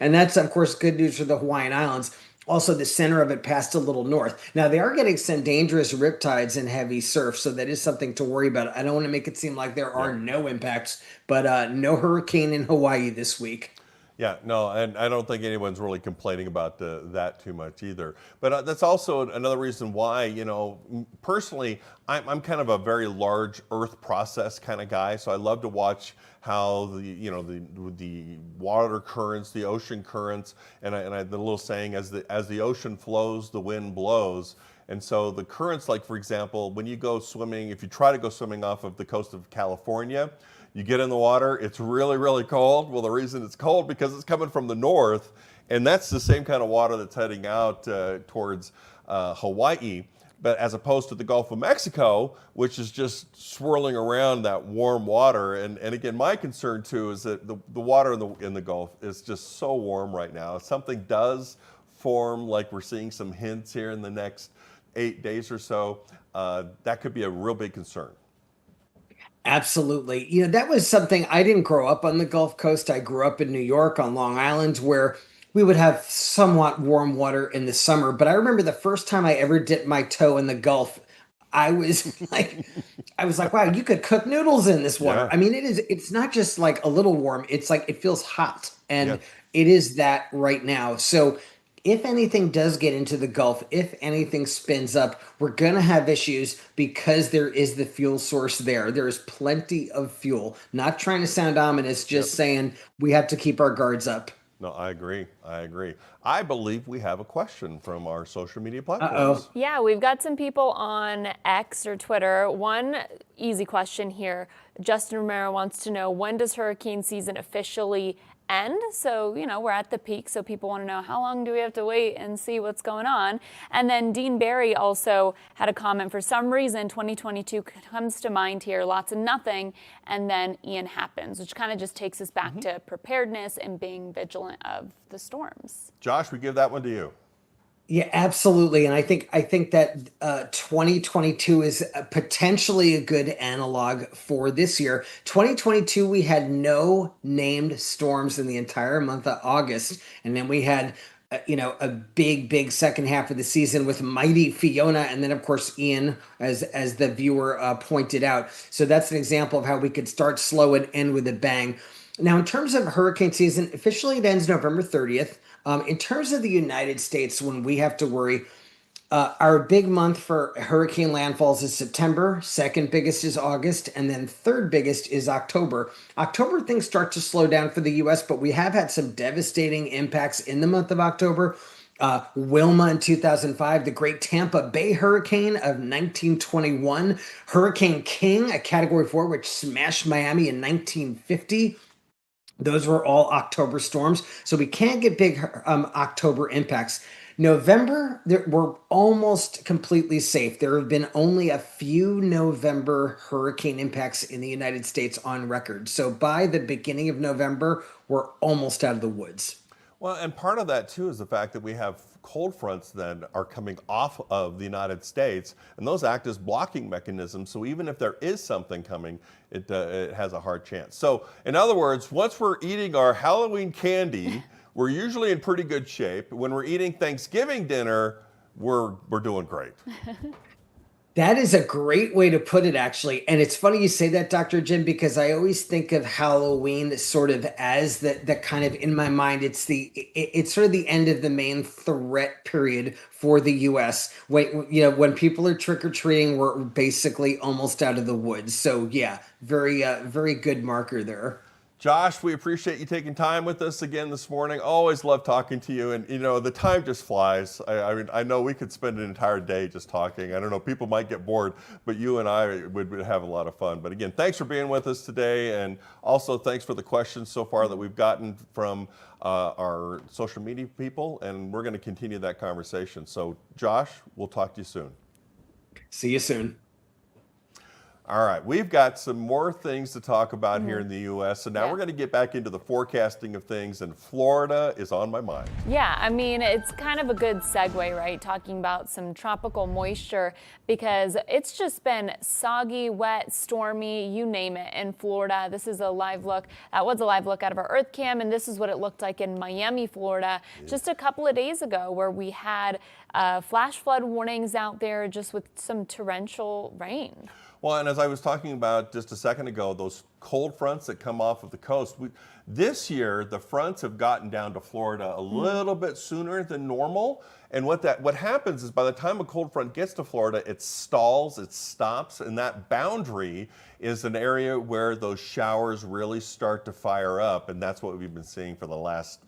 and that's of course good news for the Hawaiian Islands. Also, the center of it passed a little north. Now they are getting some dangerous riptides and heavy surf, so that is something to worry about. I don't want to make it seem like there Yeah. are no impacts, but no hurricane in Hawaii this week. Yeah, no, and I don't think anyone's really complaining about that too much either. But that's also another reason why, personally, I'm kind of a very large Earth process kind of guy. So I love to watch how the water currents, the ocean currents, the little saying, as the ocean flows, the wind blows. And so the currents, like for example, when you go swimming, if you try to go swimming off of the coast of California, you get in the water, it's really, really cold. Well, the reason it's cold because it's coming from the north, and that's the same kind of water that's heading out towards Hawaii. But as opposed to the Gulf of Mexico, which is just swirling around that warm water. And again, my concern too is that the water in the Gulf is just so warm right now. If something does form, like we're seeing some hints here in the next 8 days or so, that could be a real big concern. Absolutely. That was something. I didn't grow up on the Gulf Coast. I grew up in New York on Long Island, where we would have somewhat warm water in the summer. But I remember the first time I ever dipped my toe in the Gulf, I was I was like, wow, you could cook noodles in this water. Yeah. I mean, it's not just like a little warm, it's like it feels hot. Yeah. And it is that right now. So if anything does get into the Gulf, if anything spins up, we're going to have issues because there is the fuel source there. There is plenty of fuel. Not trying to sound ominous, just saying we have to keep our guards up. No, I agree. I agree. I believe we have a question from our social media Uh-oh. platforms. Yeah, we've got some people on X or Twitter. One easy question here. Justin Romero wants to know, when does hurricane season officially end? So, we're at the peak, so people want to know, how long do we have to wait and see what's going on? And then Dean Barry also had a comment. For some reason, 2022 comes to mind here, lots of nothing, and then Ian happens, which kind of just takes us back to preparedness and being vigilant of the storms. Josh, we give that one to you. Yeah, absolutely. And I think that 2022 is potentially a good analog for this year. 2022, we had no named storms in the entire month of August. And then we had, a big second half of the season with mighty Fiona. And then, of course, Ian, as the viewer pointed out. So that's an example of how we could start slow and end with a bang. Now, in terms of hurricane season, officially it ends November 30th. In terms of the United States, when we have to worry, our big month for hurricane landfalls is September, second biggest is August, and then third biggest is October. October, things start to slow down for the U.S., but we have had some devastating impacts in the month of October. Wilma in 2005, the Great Tampa Bay Hurricane of 1921, Hurricane King, a Category 4, which smashed Miami in 1950. Those were all October storms. So we can't get big October impacts. November, we're almost completely safe. There have been only a few November hurricane impacts in the United States on record. So by the beginning of November, we're almost out of the woods. Well, and part of that too is the fact that we have cold fronts that are coming off of the United States, and those act as blocking mechanisms. So even if there is something coming, it has a hard chance. So in other words, once we're eating our Halloween candy, we're usually in pretty good shape. When we're eating Thanksgiving dinner, we're doing great. That is a great way to put it, actually. And it's funny you say that, Dr. Jim, because I always think of Halloween sort of as the kind of, in my mind, it's sort of the end of the main threat period for the U.S. When people are trick-or-treating, we're basically almost out of the woods. So yeah, very good marker there. Josh, we appreciate you taking time with us again this morning. Always love talking to you. And, the time just flies. I mean, I know we could spend an entire day just talking. I don't know, people might get bored, but you and I would have a lot of fun. But again, thanks for being with us today. And also thanks for the questions so far that we've gotten from our social media people. And we're going to continue that conversation. So, Josh, we'll talk to you soon. See you soon. All right, we've got some more things to talk about here in the U.S. So now we're going to get back into the forecasting of things, and Florida is on my mind. Yeah, I mean, it's kind of a good segue, right? Talking about some tropical moisture, because it's just been soggy, wet, stormy, you name it, in Florida. This is a live look. That was a live look out of our Earth Cam, and this is what it looked like in Miami, Florida, just a couple of days ago, where we had flash flood warnings out there just with some torrential rain. Well, and as I was talking about just a second ago, those cold fronts that come off of the coast, this year the fronts have gotten down to Florida a little bit sooner than normal. And what happens is by the time a cold front gets to Florida, it stalls, it stops, and that boundary is an area where those showers really start to fire up, and that's what we've been seeing for the last,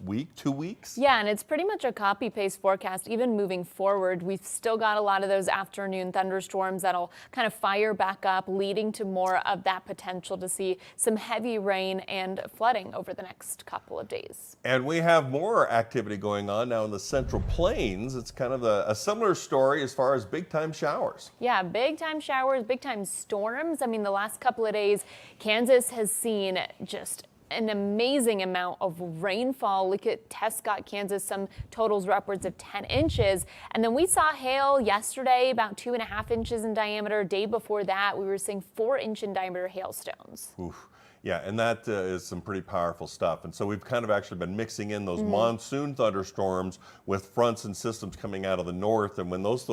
week, 2 weeks? Yeah, and it's pretty much a copy-paste forecast. Even moving forward, we've still got a lot of those afternoon thunderstorms that'll kind of fire back up, leading to more of that potential to see some heavy rain and flooding over the next couple of days. And we have more activity going on now in the Central Plains. It's kind of a similar story as far as big-time showers. Yeah, big-time showers, big-time storms. I mean, the last couple of days, Kansas has seen just an amazing amount of rainfall. Look at Tescott, Kansas, some totals were upwards of 10 inches. And then we saw hail yesterday, about 2.5 inches in diameter. Day before that, we were seeing 4-inch in diameter hailstones. Oof. Yeah, and that is some pretty powerful stuff. And so we've kind of actually been mixing in those monsoon thunderstorms with fronts and systems coming out of the north. And when those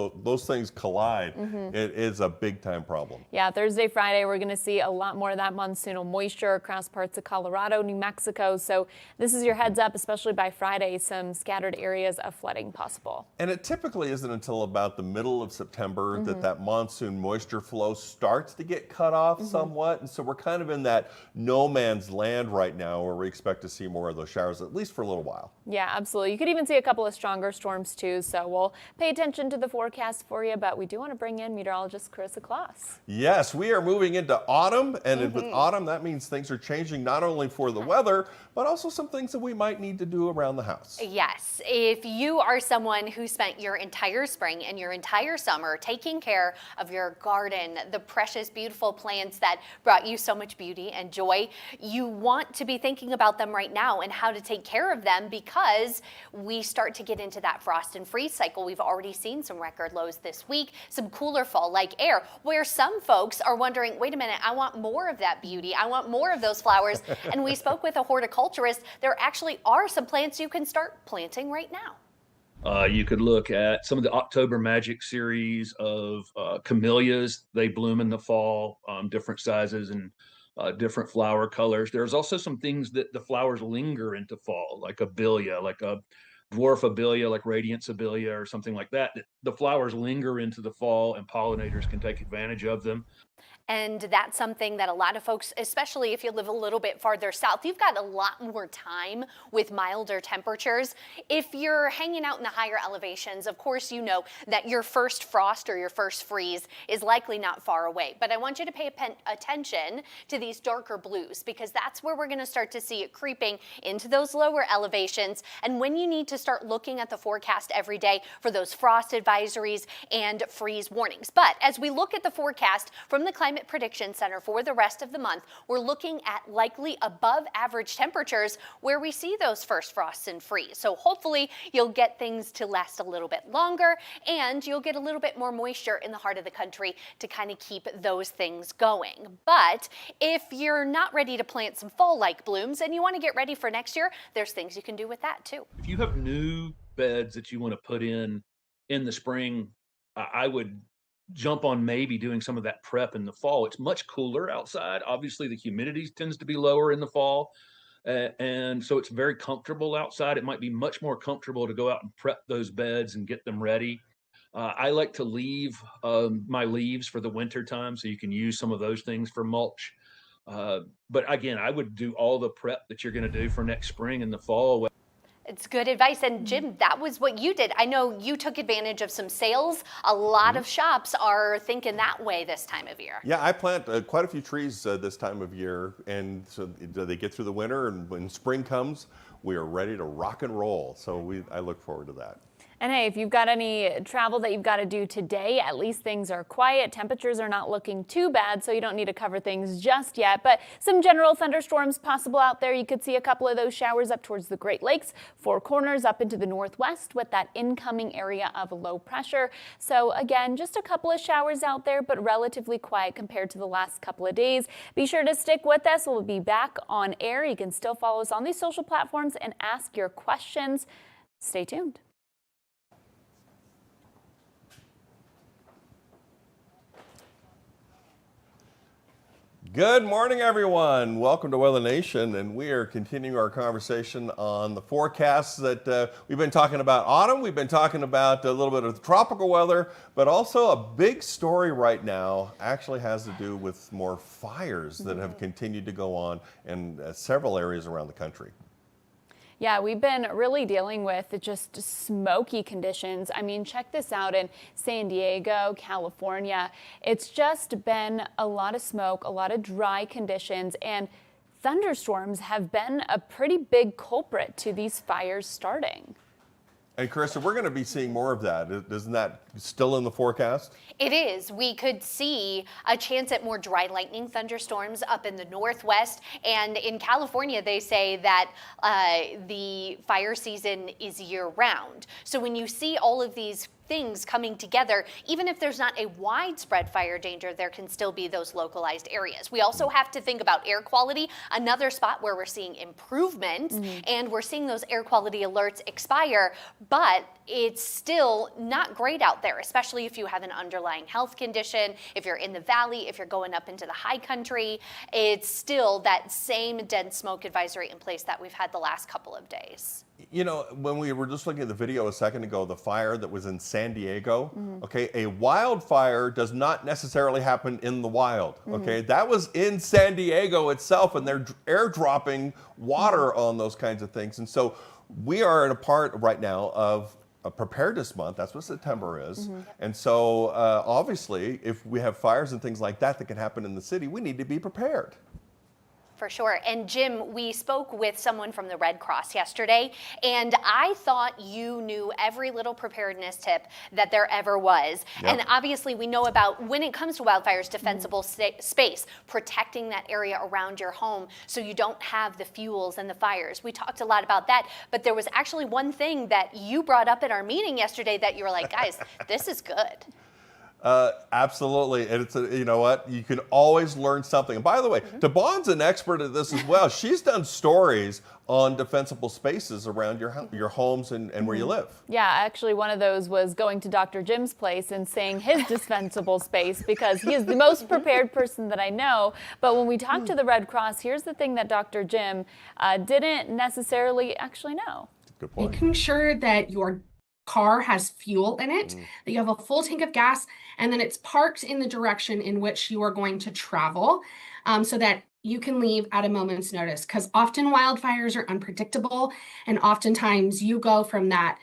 things collide, it is a big time problem. Yeah, Thursday, Friday, we're going to see a lot more of that monsoonal moisture across parts of Colorado, New Mexico. So this is your heads up, especially by Friday, some scattered areas of flooding possible. And it typically isn't until about the middle of September that monsoon moisture flow starts to get cut off somewhat. And so we're kind of in that no man's land right now where we expect to see more of those showers, at least for a little while. Yeah, absolutely. You could even see a couple of stronger storms too. So we'll pay attention to the forecast for you, but we do want to bring in meteorologist Carissa Kloss. Yes, we are moving into autumn, and with autumn, that means things are changing not only for the weather, but also some things that we might need to do around the house. Yes, if you are someone who spent your entire spring and your entire summer taking care of your garden, the precious, beautiful plants that brought you so much beauty and joy, you want to be thinking about them right now and how to take care of them, because we start to get into that frost and freeze cycle. We've already seen some record lows this week, some cooler fall-like air, where some folks are wondering, wait a minute, I want more of that beauty. I want more of those flowers. And we spoke with a horticulturist. There actually are some plants you can start planting right now. You could look at some of the October Magic series of camellias. They bloom in the fall, different sizes and different flower colors. There's also some things that the flowers linger into fall, like abelia, like a dwarf abelia, like radiance abelia or something like that. The flowers linger into the fall and pollinators can take advantage of them. And that's something that a lot of folks, especially if you live a little bit farther south, you've got a lot more time with milder temperatures. If you're hanging out in the higher elevations, of course, you know that your first frost or your first freeze is likely not far away. But I want you to pay attention to these darker blues, because that's where we're going to start to see it creeping into those lower elevations. And when you need to start looking at the forecast every day for those frost advisories and freeze warnings. But as we look at the forecast from the Climate Prediction Center for the rest of the month, we're looking at likely above average temperatures where we see those first frosts and freeze. So hopefully you'll get things to last a little bit longer, and you'll get a little bit more moisture in the heart of the country to kind of keep those things going. But if you're not ready to plant some fall-like blooms and you want to get ready for next year, there's things you can do with that too. If you have new beds that you want to put in the spring, I would jump on maybe doing some of that prep in the fall. It's much cooler outside. Obviously, the humidity tends to be lower in the fall. And so it's very comfortable outside. It might be much more comfortable to go out and prep those beds and get them ready. I like to leave my leaves for the winter time, so you can use some of those things for mulch. But again, I would do all the prep that you're going to do for next spring and the fall. It's good advice. And Jim, that was what you did. I know you took advantage of some sales. A lot of shops are thinking that way this time of year. Yeah, I plant quite a few trees this time of year, and so they get through the winter, and when spring comes, we are ready to rock and roll. So I look forward to that. And hey, if you've got any travel that you've got to do today, at least things are quiet. Temperatures are not looking too bad, so you don't need to cover things just yet. But some general thunderstorms possible out there. You could see a couple of those showers up towards the Great Lakes, Four Corners up into the northwest with that incoming area of low pressure. So again, just a couple of showers out there, but relatively quiet compared to the last couple of days. Be sure to stick with us. We'll be back on air. You can still follow us on these social platforms and ask your questions. Stay tuned. Good morning, everyone. Welcome to Weather Nation, and we are continuing our conversation on the forecasts that we've been talking about autumn. We've been talking about a little bit of the tropical weather, but also a big story right now actually has to do with more fires that have continued to go on in several areas around the country. Yeah, we've been really dealing with just smoky conditions. I mean, check this out in San Diego, California. It's just been a lot of smoke, a lot of dry conditions, and thunderstorms have been a pretty big culprit to these fires starting. And Carissa, we're going to be seeing more of that. Isn't that still in the forecast? It is. We could see a chance at more dry lightning thunderstorms up in the northwest. And in California, they say that the fire season is year round. So when you see all of these things coming together, even if there's not a widespread fire danger, there can still be those localized areas. We also have to think about air quality, another spot where we're seeing improvement, and we're seeing those air quality alerts expire, but it's still not great out there, especially if you have an underlying health condition, if you're in the valley, if you're going up into the high country. It's still that same dense smoke advisory in place that we've had the last couple of days. You know, when we were just looking at the video a second ago, the fire that was in San Diego, okay, a wildfire does not necessarily happen in the wild, okay? That was in San Diego itself, and they're airdropping water on those kinds of things. And so we are in a part right now of a preparedness month. That's what September is. And so obviously, if we have fires and things like that that can happen in the city, we need to be prepared. For sure. And Jim, we spoke with someone from the Red Cross yesterday, and I thought you knew every little preparedness tip that there ever was. Yep. And obviously we know about, when it comes to wildfires, defensible space, protecting that area around your home so you don't have the fuels and the fires. We talked a lot about that, but there was actually one thing that you brought up at our meeting yesterday that you were like, guys, this is good. Absolutely, and it's you know what, you can always learn something. And by the way, Devon's an expert at this as well. She's done stories on defensible spaces around your homes and where you live. Yeah, actually one of those was going to Dr. Jim's place and saying his defensible space, because he is the most prepared person that I know. But when we talked to the Red Cross, here's the thing that Dr. Jim didn't necessarily actually know. Good point. Making sure that your car has fuel in it, that you have a full tank of gas, and then it's parked in the direction in which you are going to travel, so that you can leave at a moment's notice. Because often wildfires are unpredictable, and oftentimes you go from that,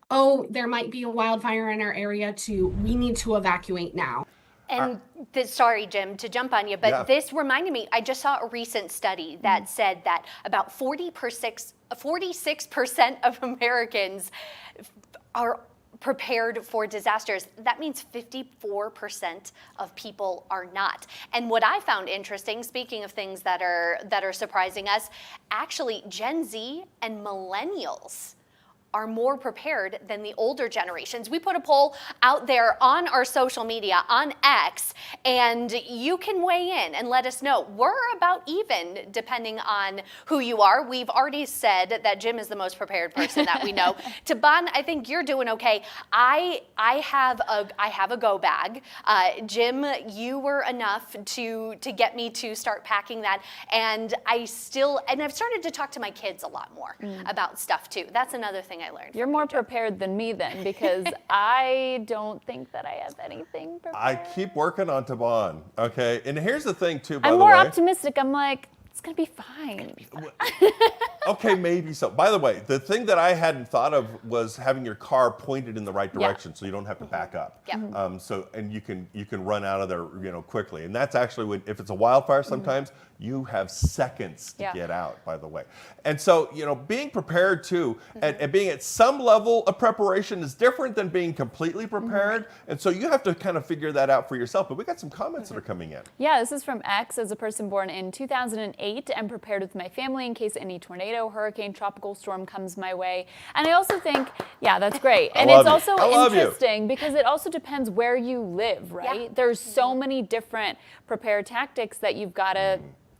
oh, there might be a wildfire in our area, to we need to evacuate now. And sorry, Jim, to jump on you, but this reminded me, I just saw a recent study that said that about 46% of Americans are prepared for disasters. That means 54% of people are not. And what I found interesting, speaking of things that are surprising us, actually Gen Z and millennials are more prepared than the older generations. We put a poll out there on our social media, on X, and you can weigh in and let us know. We're about even, depending on who you are. We've already said that Jim is the most prepared person that we know. Taban, I think you're doing okay. I have a go bag. Jim, you were enough to get me to start packing that, and I've started to talk to my kids a lot more about stuff too. That's another thing I learned. You're more prepared than me then, because I don't think that I have anything prepared. I keep working on Taban, okay? And here's the thing too, by I'm the more way. optimistic. I'm like, It's going to be fine. Okay, maybe so. By the way, the thing that I hadn't thought of was having your car pointed in the right direction, so you don't have to back up. Yeah. And you can run out of there, quickly. And that's actually when, if it's a wildfire, sometimes you have seconds to get out. By the way, and so being prepared too, and being at some level of preparation is different than being completely prepared. And so you have to kind of figure that out for yourself. But we got some comments that are coming in. Yeah, this is from X. As a person born in 2008, I'm prepared with my family in case any tornado, hurricane, tropical storm comes my way. And I also think, yeah, that's great. And it's also interesting because it also depends where you live, right? Yeah. There's so many different prepared tactics that you've got to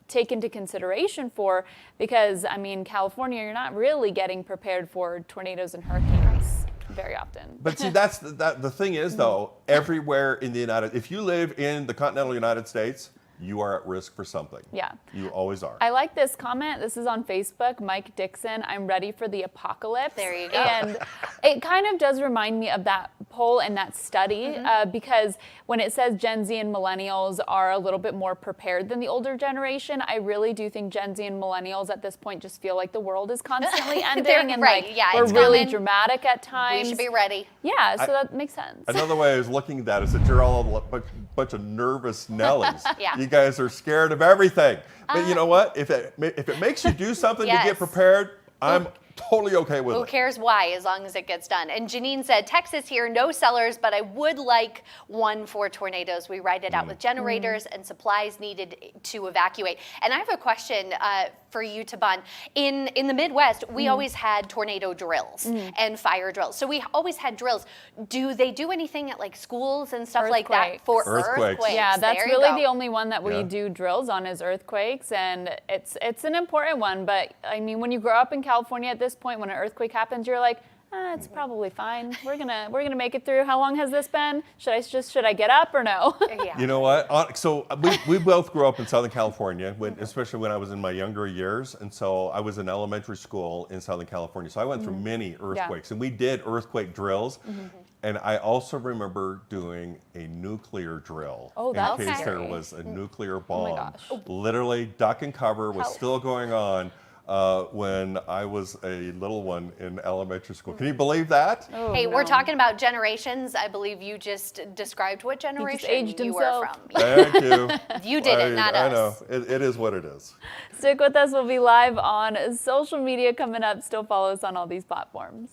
take into consideration for, because I mean, California, you're not really getting prepared for tornadoes and hurricanes very often. But see, that's the thing is though, everywhere in the if you live in the continental United States, you are at risk for something. Yeah. You always are. I like this comment. This is on Facebook. Mike Dixon, I'm ready for the apocalypse. There you go. And it kind of does remind me of that poll and that study because when it says Gen Z and millennials are a little bit more prepared than the older generation, I really do think Gen Z and millennials at this point just feel like the world is constantly ending and we're really dramatic at times. We should be ready. Yeah, so that makes sense. Another way I was looking at that is that you're all a bunch of nervous Nellies. Yeah. You guys are scared of everything. But you know what? If it makes you do something to get prepared, I'm totally okay with it. Who cares why, as long as it gets done. And Janine said, Texas here, no cellars, but I would like one for tornadoes. We ride it out with generators and supplies needed to evacuate. And I have a question for you, Taban. In the Midwest, we always had tornado drills and fire drills. So we always had drills. Do they do anything at like schools and stuff like that for earthquakes? Yeah, that's really the only one that we do drills on is earthquakes, and it's an important one. But I mean, when you grow up in California at this point, when an earthquake happens, you're like, it's probably fine. We're gonna make it through. How long has this been? Should I get up or no? Yeah. You know what? So we both grew up in Southern California, especially when I was in my younger years, and so I was in elementary school in Southern California. So I went through many earthquakes, and we did earthquake drills. And I also remember doing a nuclear drill in case there was a nuclear bomb. Oh my gosh. Literally, duck and cover was still going on. When I was a little one in elementary school. Can you believe that? Oh, Hey, we're talking about generations. I believe you just described what generation you were from. Thank you. You did it, not us. I know. It is what it is. Stick with us. We'll be live on social media coming up. Still follow us on all these platforms.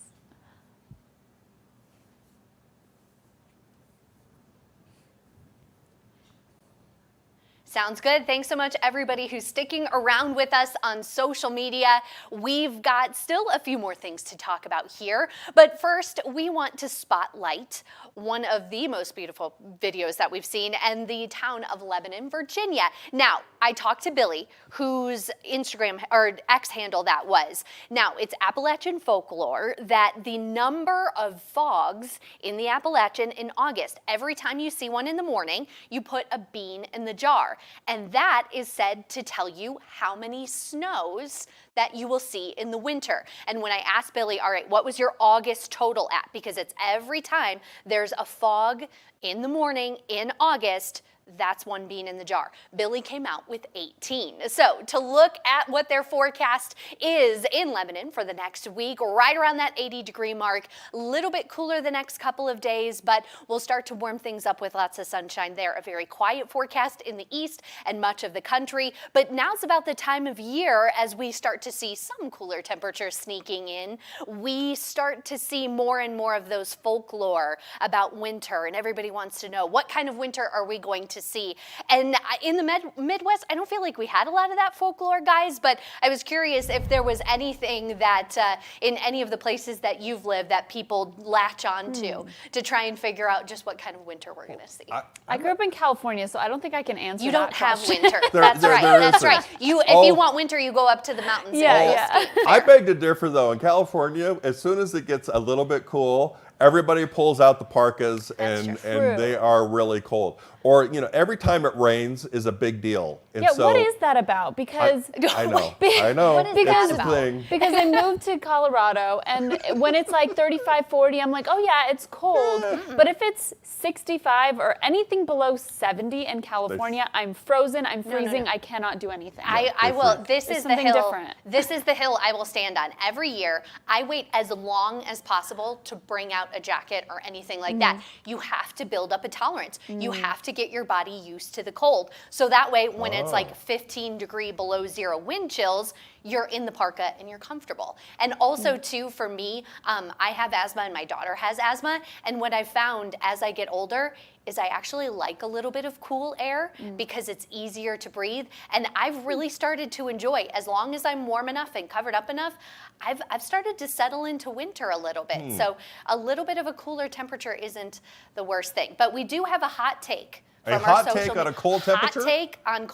Sounds good. Thanks so much, everybody who's sticking around with us on social media. We've got still a few more things to talk about here. But first, we want to spotlight one of the most beautiful videos that we've seen in the town of Lebanon, Virginia. Now, I talked to Billy, whose Instagram or X handle that was. Now, it's Appalachian folklore that the number of fogs in the Appalachian in August, every time you see one in the morning, you put a bean in the jar. And that is said to tell you how many snows that you will see in the winter. And when I asked Billy, all right, what was your August total at? Because it's every time there's a fog in the morning in August, that's one bean in the jar. Billy came out with 18. So to look at what their forecast is in Lebanon for the next week, right around that 80-degree mark, a little bit cooler the next couple of days, but we'll start to warm things up with lots of sunshine there. A very quiet forecast in the east and much of the country, but now's about the time of year as we start to see some cooler temperatures sneaking in. We start to see more and more of those folklore about winter, and everybody wants to know, what kind of winter are we going to see? And in the Midwest, I don't feel like we had a lot of that folklore, guys, but I was curious if there was anything that in any of the places that you've lived that people latch on to try and figure out just what kind of winter we're going to see. I grew up in California, so I don't think I can answer You that don't have question. winter. That's right. That's right. If you want winter, you go up to the mountains. Yeah. I beg to differ, though. In California, as soon as it gets a little bit cool, everybody pulls out the parkas That's and true. they are really cold. Or, you know, every time it rains is a big deal. And Yeah, so what is that about? Because I know. What is Because- that It's a about? thing. because I moved to Colorado, and when it's like 35, 40, I'm like, oh yeah, it's cold. But if it's 65 or anything below 70 in California, I'm frozen, I'm freezing, I cannot do anything. I they will. freeze. This It's is the something hill. different. This is the hill I will stand on every year. I wait as long as possible to bring out a jacket or anything like that. You have to build up a tolerance. You have to get your body used to the cold. So that way, when it's like 15-degree below zero wind chills, you're in the parka and you're comfortable. And also too, for me, I have asthma and my daughter has asthma. And what I've found as I get older is I actually like a little bit of cool air because it's easier to breathe. And I've really started to enjoy, as long as I'm warm enough and covered up enough, I've started to settle into winter a little bit. So a little bit of a cooler temperature isn't the worst thing. But we do have a hot take. A From our hot social take on a media. cold temperature? Hot take on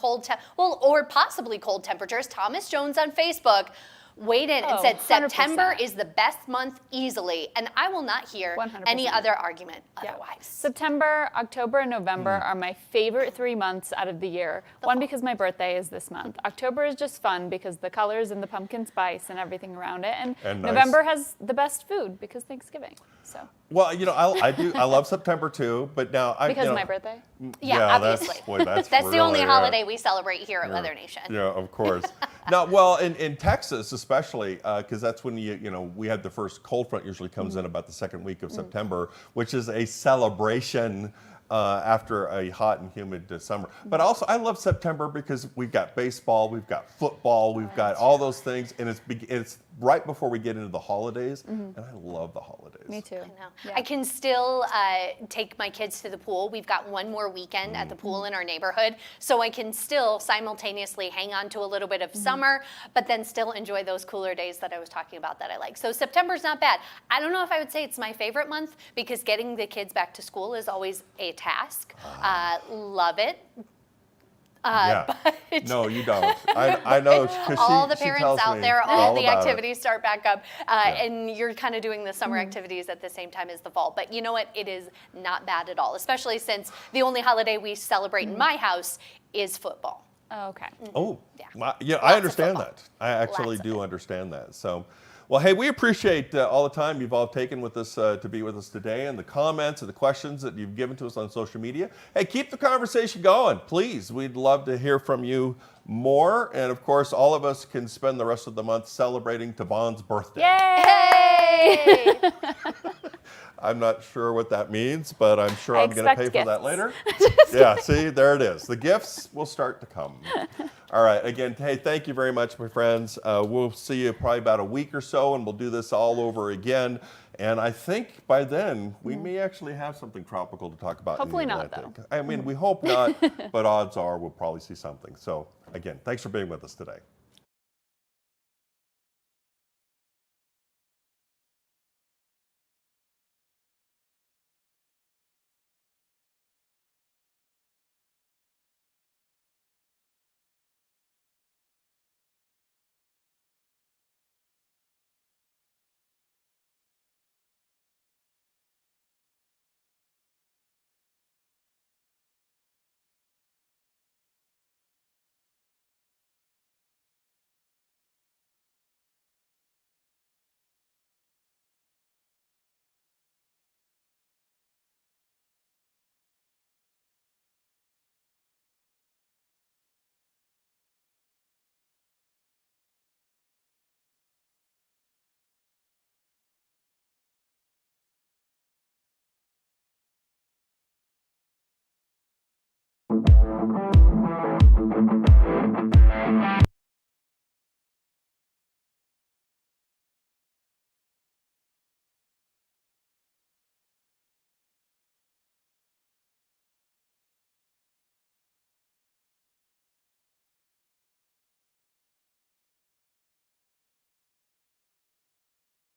well, or possibly cold temperatures. Thomas Jones on Facebook weighed in and Oh, said 100%. September is the best month easily, and I will not hear 100%. any other argument Yeah. otherwise. September, October, and November are my favorite 3 months out of the year. One, because my birthday is this month. October is just fun because the colors and the pumpkin spice and everything around it. And nice. November has the best food because Thanksgiving. So Well, you know, I love September too, but now because you of know, my birthday. Yeah, that's, obviously. boy, that's the really, only holiday we celebrate here at WeatherNation. Yeah, of course. Now, well, in Texas especially, because that's when we had the first cold front usually comes in about the second week of September, which is a celebration after a hot and humid summer. But also, I love September because we've got baseball, we've got football, we've got all those things, and it's right before we get into the holidays, and I love the holidays. Me too. I know. Yeah. I can still take my kids to the pool. We've got one more weekend at the pool in our neighborhood, so I can still simultaneously hang on to a little bit of summer, but then still enjoy those cooler days that I was talking about that I like. So September's not bad. I don't know if I would say it's my favorite month because getting the kids back to school is always a task. Love it. Yeah. But No, you don't. I know because all the she parents tells out me there, all the about it. activities start back up, and you're kind of doing the summer activities at the same time as the fall. But you know what? It is not bad at all, especially since the only holiday we celebrate in my house is football. Oh, okay. Oh, Yeah. yeah, Lots I of understand football. that. I actually Lots of do understand that. So, well, hey, we appreciate all the time you've all taken with us to be with us today and the comments and the questions that you've given to us on social media. Hey, keep the conversation going, please. We'd love to hear from you more. And of course, all of us can spend the rest of the month celebrating Tavon's birthday. Yay! Hey! I'm not sure what that means, but I'm sure I I'm going to expect pay for that gifts. later. Yeah, see, there it is. The gifts will start to come. All right, again, hey, thank you very much, my friends. We'll see you probably about a week or so, and we'll do this all over again. And I think by then, we may actually have something tropical to talk about. Hopefully in the not, Atlantic. I mean, we hope not, but odds are we'll probably see something. So, again, thanks for being with us today.